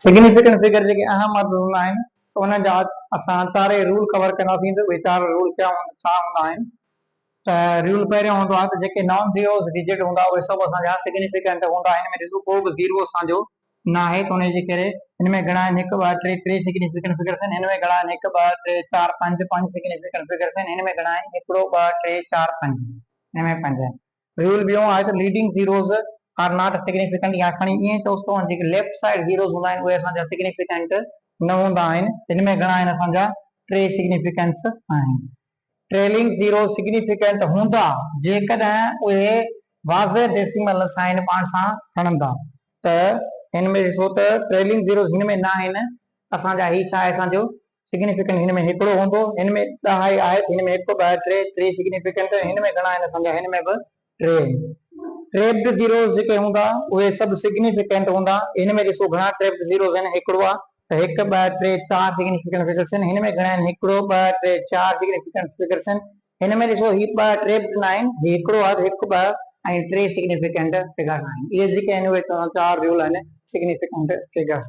Significant figure जेके अहम अदद हूंदा आहिनि उन जा असां चारे रूल कवर कंदासीं त उहे चार रूल छा हूंदा आहिनि। त रूल पहिरियों हूंदो आहे त जेके नॉन ज़ीरोस डिजिट हूंदा उहे सभु असांजा सिग्निफिकेंट हूंदा। हिन में ॾिसो को बि ज़ीरो असांजो न आहे त उनजे करे हिन में घणा आहिनि 1 2 3 3 सिग्निफिकेंट फिगर्स आहिनि। हिन में घणा आहिनि 1 2 3 4 5 5 सिग्निफिकेंट फिगर्स आहिनि। हिन में घणा आहिनि 1 2 3 4 5 हिन में 5 आहिनि। रूल ॿियो आहे त leading zeros are not significant या खणी ईअं चओ त जेके लेफ्ट साइड ज़ीरोस हूंदा आहिनि उहे असांजा सिग्निफिकेंट न हूंदा आहिनि। हिन में घणा आहिनि असांजा 3 सिग्निफिकेंट्स आहिनि। ट्रेलिंग ज़ीरो सिग्निफिकेंट हूंदा जेकॾहिं उहे वाज़े डेसिमल साइन पाण सां खणंदा। त हिन में ॾिसो त ट्रेलिंग ज़ीरो हिन में न आहिनि असांजा ही छा आहे असांजो सिग्निफिकेंट हिन में हिकिड़ो हूंदो। हिन में 10 आहे हिन में 1 2 3 सिग्निफिकेंट हिन में घणा आहिनि असांजा हिन में बि 3। ट्रेप्ड ज़ीरोस जेके हूंदा उहे सभु सिग्निफिकेंट हूंदा। हिन में ॾिसो घणा ट्रेप्ड ज़ीरोस आहिनि हिकिड़ो आहे त 1 2 3 4 सिग्निफिकेंट फिगर्स आहिनि। हिन में घणा आहिनि 1 2 3 4 सिग्निफिकेंट फिगर्स आहिनि। हिन में ॾिसो ही 2 ट्रेप्ड न आहिनि ही हिकिड़ो आहे 1 2 ऐं 3 सिग्निफिकेंट फिगर्स आहिनि। इहे जेके आहिनि उहे चार रूल आहिनि सिग्निफिकेंट फिगर्स।